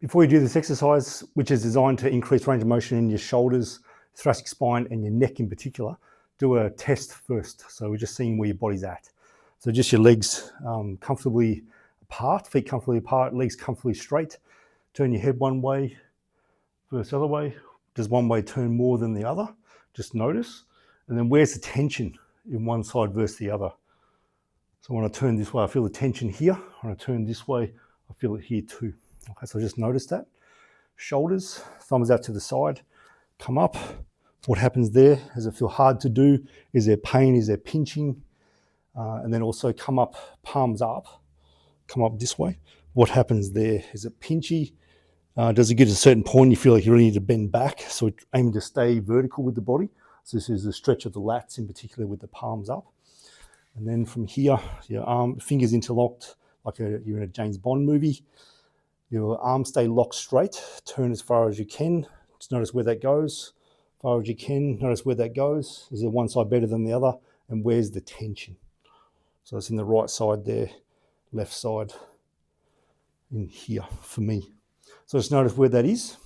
Before you do this exercise, which is designed to increase range of motion in your shoulders, thoracic spine, and your neck in particular, do a test first. So we're just seeing where your body's at. So just your legs comfortably apart, feet comfortably apart, legs comfortably straight. Turn your head one way versus the other way. Does one way turn more than the other? Just notice. And then where's the tension in one side versus the other? So when I turn this way, I feel the tension here. When I turn this way, I feel it here too. Okay, so just notice that. Shoulders, thumbs out to the side, come up. What happens there? Does it feel hard to do? Is there pain? Is there pinching? And then also come up, palms up, come up this way. What happens there? Is it pinchy? Does it get to a certain point you feel like you really need to bend back? So aiming to stay vertical with the body. So this is the stretch of the lats in particular with the palms up. And then from here, your fingers interlocked like you're in a James Bond movie. Your arms stay locked straight. Turn as far as you can. Just notice where that goes. As far as you can, notice where that goes. Is there one side better than the other? And where's the tension? So it's in the right side there, left side in here for me. So just notice where that is.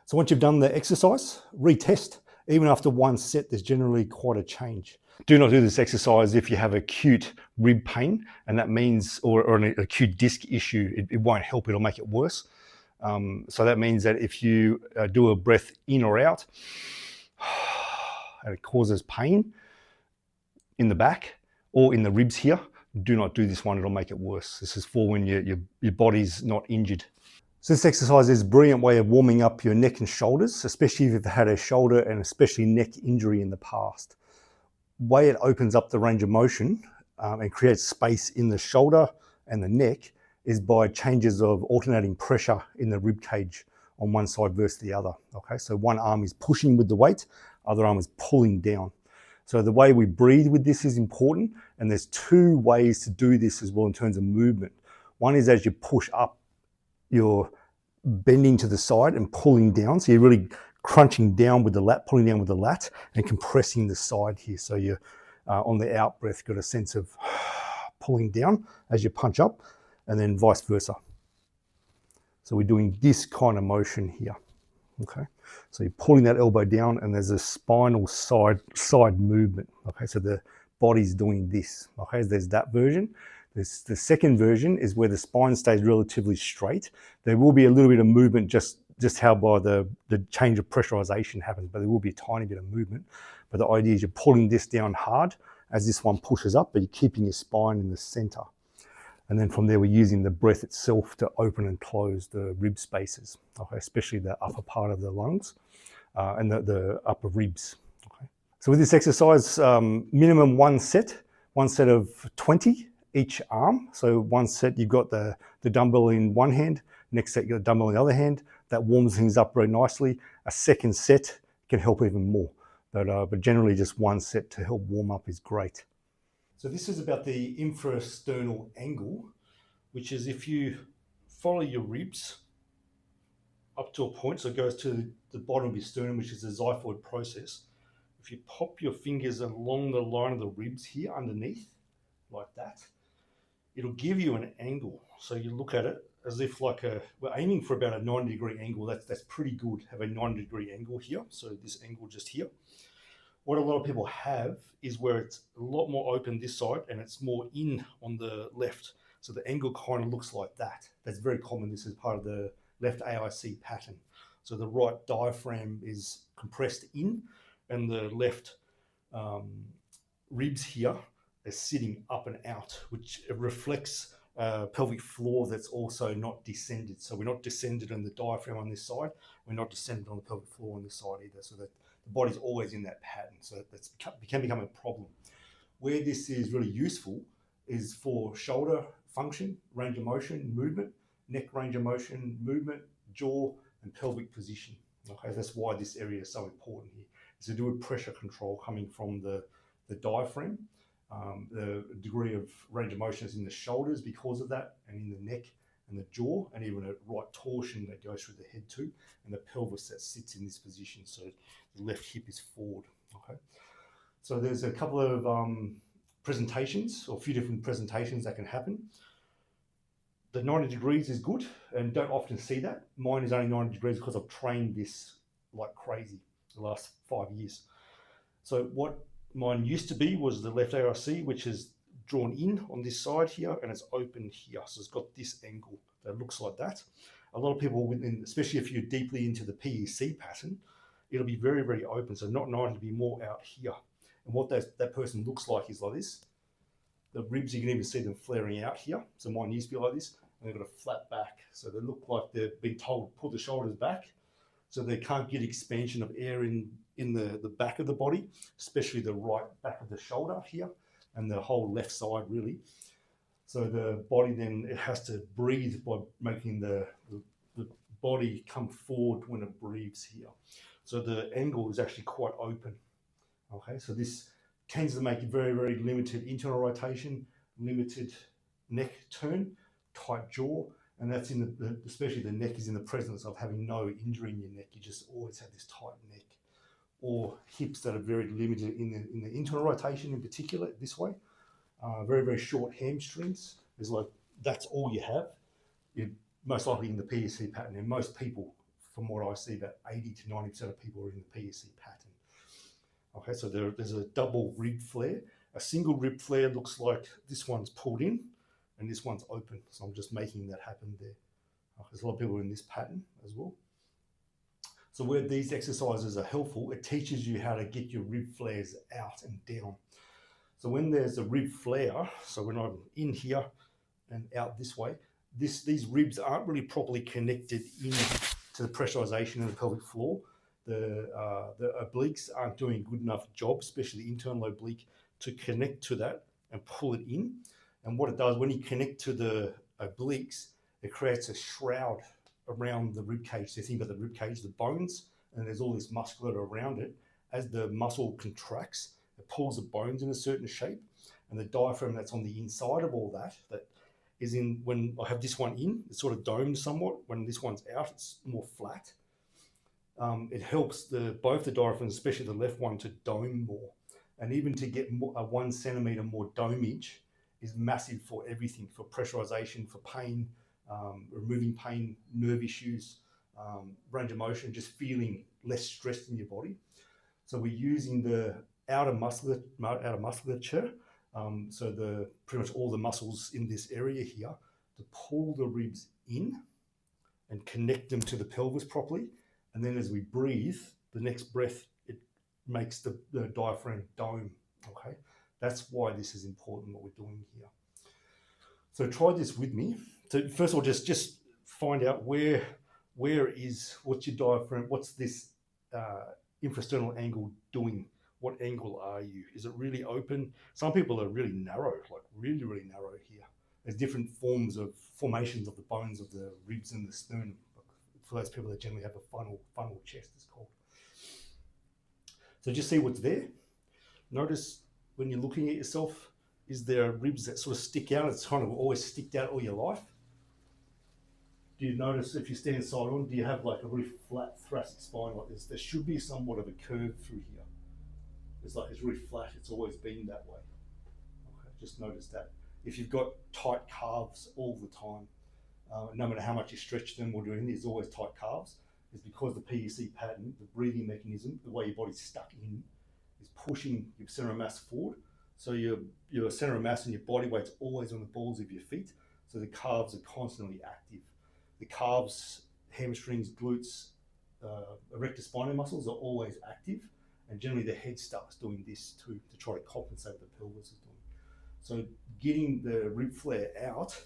So once you've done the exercise, retest. Even after one set, there's generally quite a change. Do not do this exercise if you have acute rib pain, and that means, or an acute disc issue, it won't help, it'll make it worse. So that means that if you do a breath in or out, and it causes pain in the back or in the ribs here, do not do this one, it'll make it worse. This is for when your body's not injured. So this exercise is a brilliant way of warming up your neck and shoulders, especially if you've had a shoulder and especially neck injury in the past. Way it opens up the range of motion and creates space in the shoulder and the neck is by changes of alternating pressure in the rib cage on one side versus the other. Okay, so one arm is pushing with the weight, other arm is pulling down. So the way we breathe with this is important, and there's two ways to do this as well in terms of movement. One is as you push up, you're bending to the side and pulling down. So you're really crunching down with the lat, pulling down with the lat and compressing the side here. So you're on the out breath, got a sense of pulling down as you punch up, and then vice versa. So we're doing this kind of motion here. Okay, so you're pulling that elbow down and there's a spinal side movement. Okay, so the body's doing this. Okay, there's that version. The second version is where the spine stays relatively straight. There will be a little bit of movement just how by the change of pressurization happens, but there will be a tiny bit of movement. But the idea is you're pulling this down hard as this one pushes up, but you're keeping your spine in the center. And then from there, we're using the breath itself to open and close the rib spaces, okay, especially the upper part of the lungs and the upper ribs. Okay. So with this exercise, minimum one set of 20 each arm. So one set, you've got the dumbbell in one hand, next set, you've got the dumbbell in the other hand. That warms things up very nicely. A second set can help even more, but generally just one set to help warm up is great. So this is about the infrasternal angle, which is if you follow your ribs up to a point, so it goes to the bottom of your sternum, which is the xiphoid process. If you pop your fingers along the line of the ribs here underneath, like that, it'll give you an angle. So you look at it as if we're aiming for about a 90-degree angle. That's pretty good, have a 90-degree angle here. So this angle just here. What a lot of people have is where it's a lot more open this side and it's more in on the left. So the angle kind of looks like that. That's very common. This is part of the left AIC pattern. So the right diaphragm is compressed in and the left ribs here are sitting up and out, which reflects pelvic floor that's also not descended. So we're not descended on the diaphragm on this side. We're not descended on the pelvic floor on this side either. So that the body's always in that pattern, so that can become a problem. Where this is really useful is for shoulder function, range of motion, movement, neck range of motion, movement, jaw, and pelvic position. Okay, that's why this area is so important here. It's to do with pressure control coming from the diaphragm. The degree of range of motion is in the shoulders because of that, and in the neck and the jaw, and even a right torsion that goes through the head too, and the pelvis that sits in this position. So the left hip is forward. Okay. So there's a couple of presentations, or a few different presentations that can happen. The 90 degrees is good, and don't often see that. Mine is only 90 degrees because I've trained this like crazy the last 5 years. So what mine used to be was the left ARC, which is drawn in on this side here, and it's open here. So it's got this angle that looks like that. A lot of people, especially if you're deeply into the PEC pattern, it'll be very, very open. So not 90, to be more out here. And what that person looks like is like this. The ribs, you can even see them flaring out here. So mine used to be like this, and they've got a flat back. So they look like they've been told to pull the shoulders back, so they can't get expansion of air in the back of the body, especially the right back of the shoulder here, and the whole left side really. So the body then, it has to breathe by making the body come forward when it breathes here. So the angle is actually quite open. Okay, so this tends to make it very, very limited internal rotation, limited neck turn, tight jaw, and that's in especially the neck is in the presence of having no injury in your neck. You just always have this tight neck, or hips that are very limited in the internal rotation in particular, this way. Very, very short hamstrings. It's like that's all you have. You're most likely in the PEC pattern, and most people, from what I see, about 80 to 90% of people are in the PEC pattern. Okay, so there's a double rib flare. A single rib flare looks like this one's pulled in and this one's open. So I'm just making that happen there. There's a lot of people in this pattern as well. So where these exercises are helpful, it teaches you how to get your rib flares out and down. So when there's a rib flare, so when I'm in here and out this way, these ribs aren't really properly connected into the pressurization in the pelvic floor. The obliques aren't doing a good enough job, especially the internal oblique, to connect to that and pull it in. And what it does, when you connect to the obliques, it creates a shroud around the rib cage. So think about the rib cage, the bones, and there's all this musculature around it. As the muscle contracts, it pulls the bones in a certain shape, and the diaphragm that's on the inside of all that is in, when I have this one in, it's sort of domed somewhat. When this one's out, it's more flat. It helps both the diaphragms, especially the left one, to dome more. And even to get a 1 centimeter more domage is massive for everything, for pressurization, for pain, removing pain, nerve issues, range of motion, just feeling less stressed in your body. So we're using the outer musculature, so pretty much all the muscles in this area here, to pull the ribs in and connect them to the pelvis properly. And then as we breathe, the next breath, it makes the diaphragm dome, okay? That's why this is important, what we're doing here. So try this with me. So first of all, just find out what's your diaphragm, what's this infrasternal angle doing? What angle are you? Is it really open? Some people are really narrow, like really, really narrow here. There's different formations of the bones of the ribs and the sternum. For those people that generally have a funnel chest, it's called. So just see what's there. Notice when you're looking at yourself, is there ribs that sort of stick out? It's kind of always sticked out all your life. Do you notice if you stand side on, do you have like a really flat thoracic spine like this? There should be somewhat of a curve through here. It's really flat, it's always been that way. Okay, just notice that. If you've got tight calves all the time, no matter how much you stretch them or do anything, there's always tight calves. It's because the PEC pattern, the breathing mechanism, the way your body's stuck in, is pushing your center of mass forward. So your center of mass and your body weight's always on the balls of your feet. So the calves are constantly active. The calves, hamstrings, glutes, erector spinae muscles are always active. And generally the head starts doing this too, to try to compensate what the pelvis is doing. So getting the rib flare out,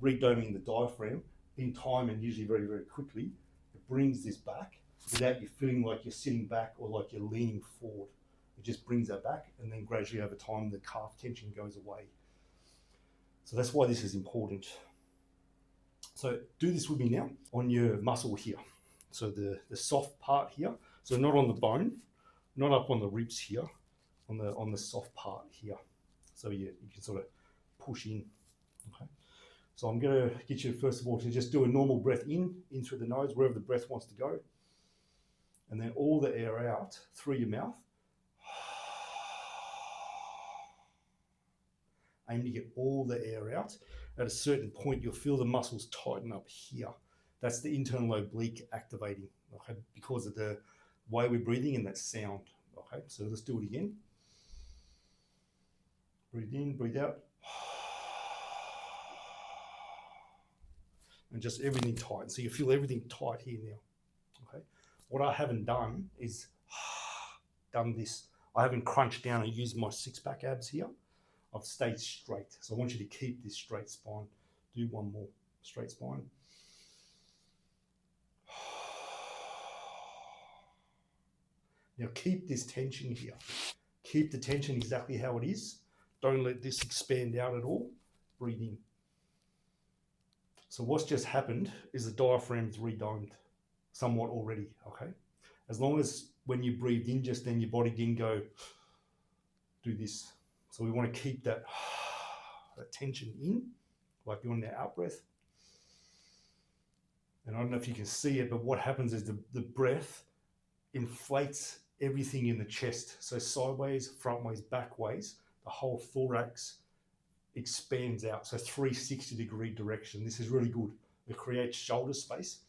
redoming the diaphragm in time, and usually very, very quickly, it brings this back without you feeling like you're sitting back or like you're leaning forward. It just brings that back, and then gradually over time, the calf tension goes away. So that's why this is important. So do this with me now on your muscle here. So the soft part here, so not on the bone, not up on the ribs here, on the soft part here. So you can sort of push in, okay? So I'm going to get you first of all to just do a normal breath in through the nose, wherever the breath wants to go. And then all the air out through your mouth. Aim to get all the air out. at a certain point, you'll feel the muscles tighten up here. That's the internal oblique activating, okay, because of the way we're breathing and that sound. Okay, so let's do it again. Breathe in, breathe out. And just everything tight. So you feel everything tight here now. Okay. What I haven't done is done this. I haven't crunched down and used my six-pack abs here. I've stayed straight. So I want you to keep this straight spine. Do one more. Straight spine. Now keep this tension here. Keep the tension exactly how it is. Don't let this expand out at all. Breathe in. So what's just happened is the diaphragm's redomed somewhat already, okay? As long as when you breathed in just then, your body didn't go do this. So we want to keep that tension in, like you're on the out breath. And I don't know if you can see it, but what happens is the breath inflates everything in the chest. So sideways, frontways, backways, the whole thorax expands out. So 360-degree direction. This is really good. It creates shoulder space.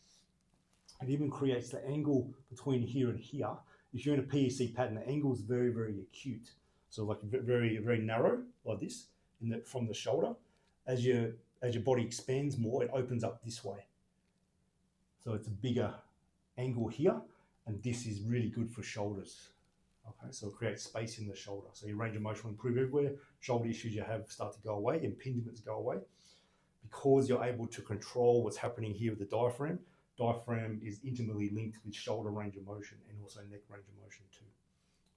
It even creates the angle between here and here. If you're in a PEC pattern, the angle is very, very acute. So like very, very narrow, like this, from the shoulder. As your body expands more, it opens up this way. So it's a bigger angle here, and this is really good for shoulders. Okay, so it creates space in the shoulder. So your range of motion will improve everywhere. Shoulder issues you have start to go away, impingements go away. Because you're able to control what's happening here with the diaphragm. Diaphragm is intimately linked with shoulder range of motion and also neck range of motion too.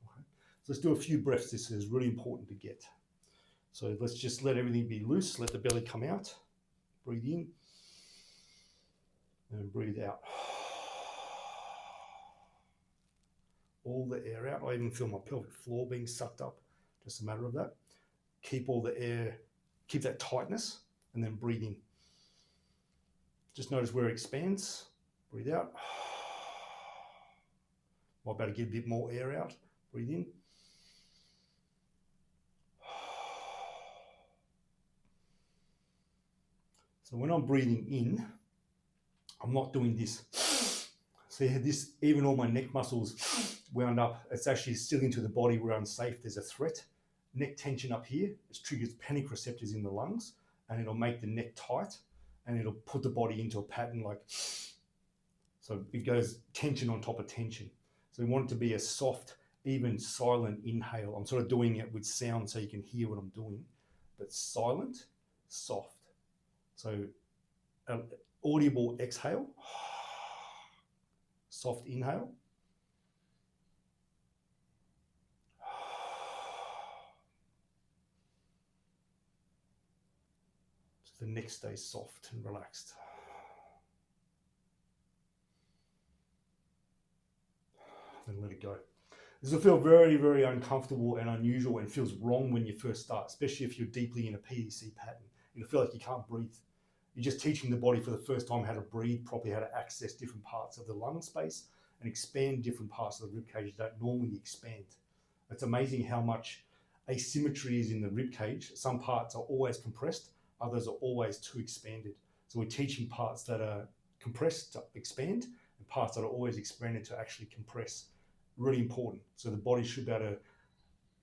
Okay, so let's do a few breaths. This is really important to get. So let's just let everything be loose. Let the belly come out. Breathe in and breathe out. All the air out. I even feel my pelvic floor being sucked up. Just a matter of that. Keep all the air, keep that tightness, and then breathe in. Just notice where it expands. Breathe out. Might better get a bit more air out. Breathe in. So when I'm breathing in, I'm not doing this. See this, even all my neck muscles wound up. It's actually still into the body. We're unsafe. There's a threat. Neck tension up here. It triggers panic receptors in the lungs, and it'll make the neck tight, and it'll put the body into a pattern like, so it goes tension on top of tension. So we want it to be a soft, even silent inhale. I'm sort of doing it with sound so you can hear what I'm doing, but silent, soft. So audible exhale, soft inhale. So the neck stays soft and relaxed. And let it go. This will feel very, very uncomfortable and unusual and feels wrong when you first start, especially if you're deeply in a PEC pattern. You'll feel like you can't breathe. You're just teaching the body for the first time how to breathe properly, how to access different parts of the lung space and expand different parts of the rib cage that don't normally expand. It's amazing how much asymmetry is in the rib cage. Some parts are always compressed, others are always too expanded. So we're teaching parts that are compressed to expand and parts that are always expanded to actually compress. Really important. So the body should be able to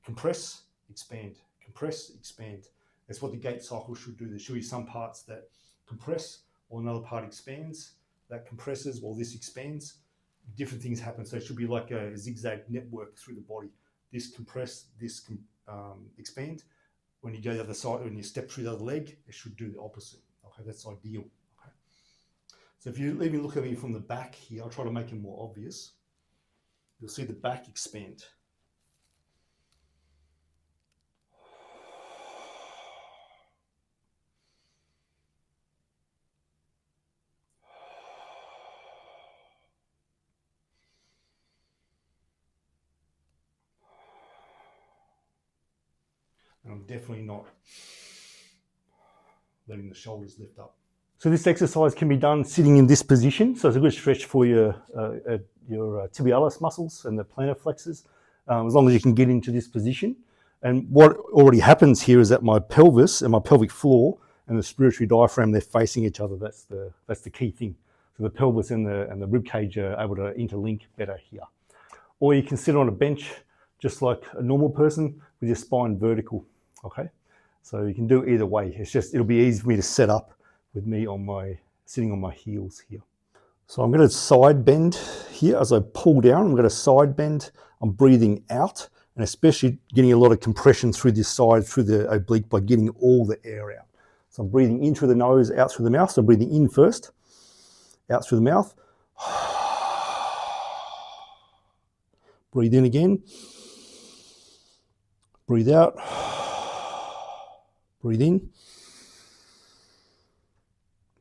compress, expand, compress, expand. That's what the gait cycle should do. There should be some parts that compress or another part expands, that compresses while this expands. Different things happen. So it should be like a zigzag network through the body. This compress, this expand. When you go the other side, when you step through the other leg, it should do the opposite. Okay, that's ideal. Okay. So if you even look at me from the back here, I'll try to make it more obvious. You'll see the back expand. And I'm definitely not letting the shoulders lift up. So this exercise can be done sitting in this position. So it's a good stretch for your tibialis muscles and the plantar flexors, as long as you can get into this position. And what already happens here is that my pelvis and my pelvic floor and the respiratory diaphragm, they're facing each other. That's the key thing. So the pelvis and the rib cage are able to interlink better here. Or you can sit on a bench just like a normal person with your spine vertical, okay? So you can do it either way. It'll be easy for me to set up with me sitting on my heels here. So I'm going to side bend here as I pull down. I'm going to side bend. I'm breathing out, and especially getting a lot of compression through this side, through the oblique, by getting all the air out. So I'm breathing in through the nose, out through the mouth. So I'm breathing in first, out through the mouth. Breathe in again. Breathe out. Breathe in.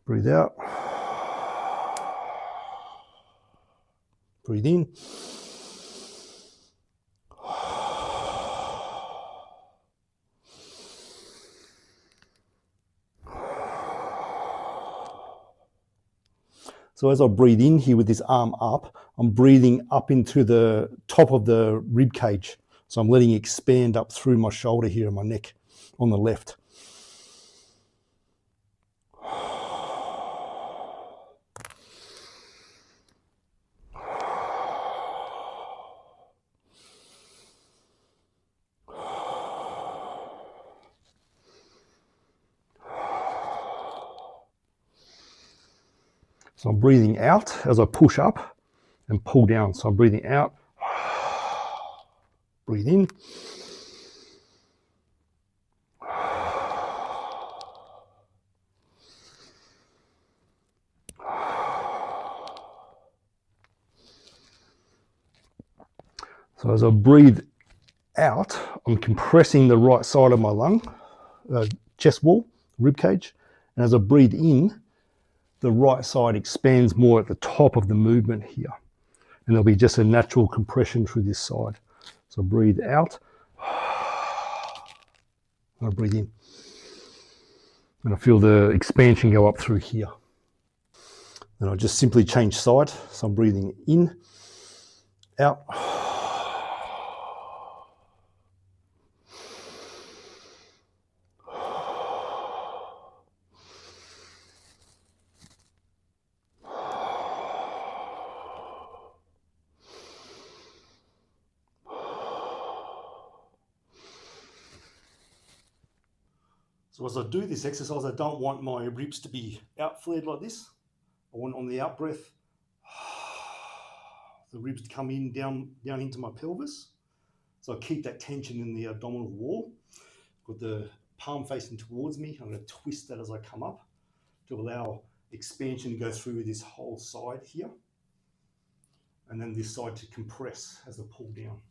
Breathe out. Breathe in. So as I breathe in here with this arm up, I'm breathing up into the top of the rib cage. So I'm letting it expand up through my shoulder here and my neck on the left. So I'm breathing out as I push up and pull down. So I'm breathing out, breathe in, so as I breathe out, I'm compressing the right side of my lung, chest wall, rib cage, and as I breathe in, the right side expands more at the top of the movement here. And there'll be just a natural compression through this side. So breathe out. And I breathe in. And I feel the expansion go up through here. And I'll just simply change side. So I'm breathing in, out. So as I do this exercise, I don't want my ribs to be out flared like this. I want on the out breath, the ribs to come in down into my pelvis. So I keep that tension in the abdominal wall. Got the palm facing towards me. I'm going to twist that as I come up to allow expansion to go through this whole side here. And then this side to compress as I pull down.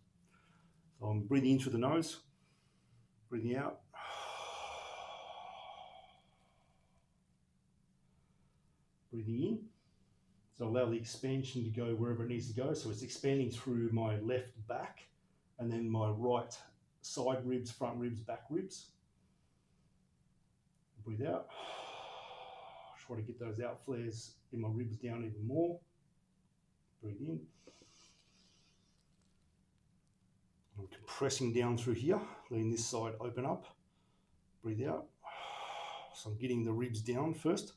So I'm breathing in through the nose, breathing out. Breathing in. So allow the expansion to go wherever it needs to go. So it's expanding through my left back and then my right side ribs, front ribs, back ribs. Breathe out. Try to get those out flares in my ribs down even more. Breathe in. I'm compressing down through here, letting this side open up. Breathe out. So I'm getting the ribs down first.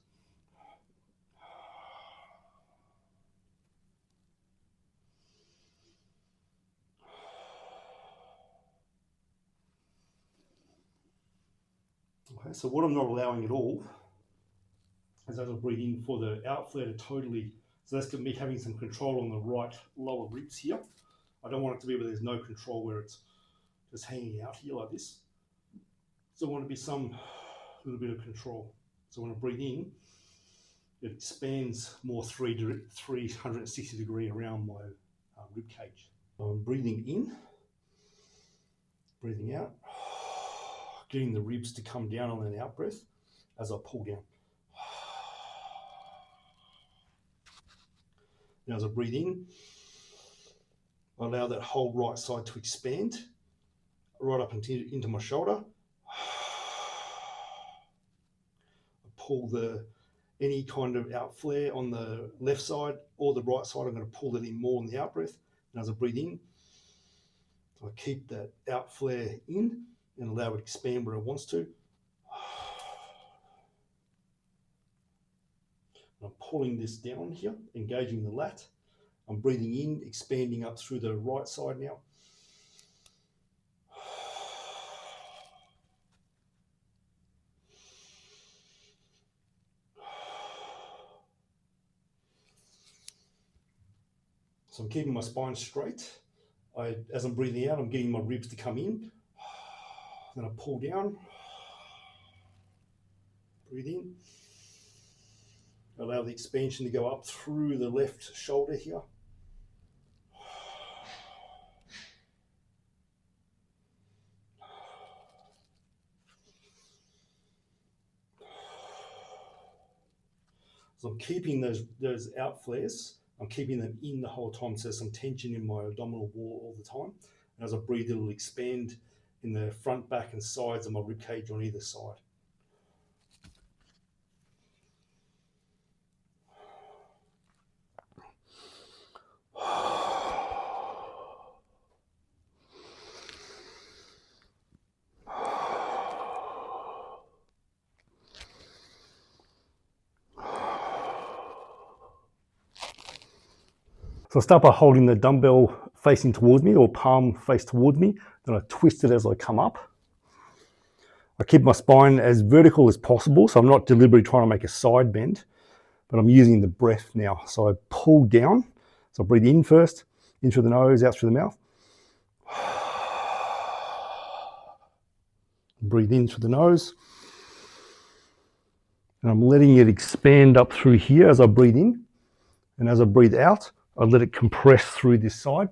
Okay, so what I'm not allowing at all is as I breathe in for the out flare to totally, so that's me having some control on the right lower ribs here. I don't want it to be where there's no control, where it's just hanging out here like this. So I want to be some little bit of control. So when I breathe in, it expands more 360 degree around my rib cage. So I'm breathing in, breathing out, getting the ribs to come down on an out breath as I pull down. Now as I breathe in, I allow that whole right side to expand right up into my shoulder. I pull any kind of out flare on the left side or the right side, I'm going to pull it in more on the out breath. And as I breathe in, I keep that out flare in and allow it to expand where it wants to. I'm pulling this down here, engaging the lat. I'm breathing in, expanding up through the right side now. So I'm keeping my spine straight. As I'm breathing out, I'm getting my ribs to come in. Then I pull down. Breathe in. Allow the expansion to go up through the left shoulder here. So I'm keeping those out flares, I'm keeping them in the whole time. So there's some tension in my abdominal wall all the time. And as I breathe, it'll expand in the front, back, and sides of my rib cage on either side. So I start by holding the dumbbell facing towards me, or palm face towards me. Then I twist it as I come up. I keep my spine as vertical as possible, so I'm not deliberately trying to make a side bend, but I'm using the breath now. So I pull down. So I breathe in first, in through the nose, out through the mouth. Breathe in through the nose. And I'm letting it expand up through here as I breathe in. And as I breathe out, I let it compress through this side.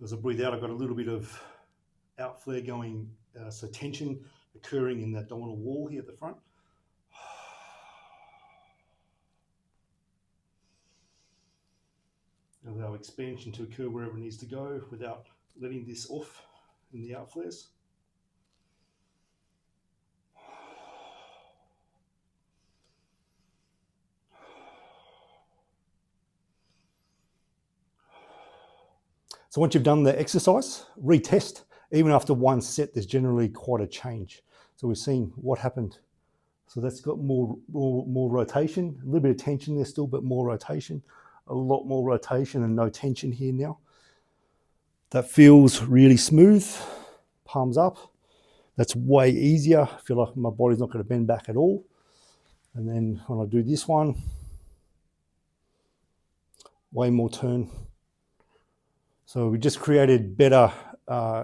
As I breathe out, I've got a little bit of out flare going, so tension occurring in the abdominal wall here at the front. Allow expansion to occur wherever it needs to go without letting this off in the out flares. So once you've done the exercise, retest. Even after one set, there's generally quite a change. So we're seeing what happened. So that's got more rotation, a little bit of tension there still, but more rotation, a lot more rotation and no tension here now. That feels really smooth, palms up. That's way easier. I feel like my body's not going to bend back at all. And then when I do this one, way more turn. So we just created better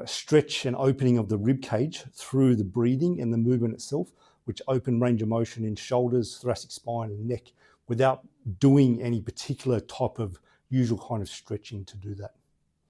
stretch and opening of the rib cage through the breathing and the movement itself, which opened range of motion in shoulders, thoracic spine, and neck without doing any particular type of usual kind of stretching to do that.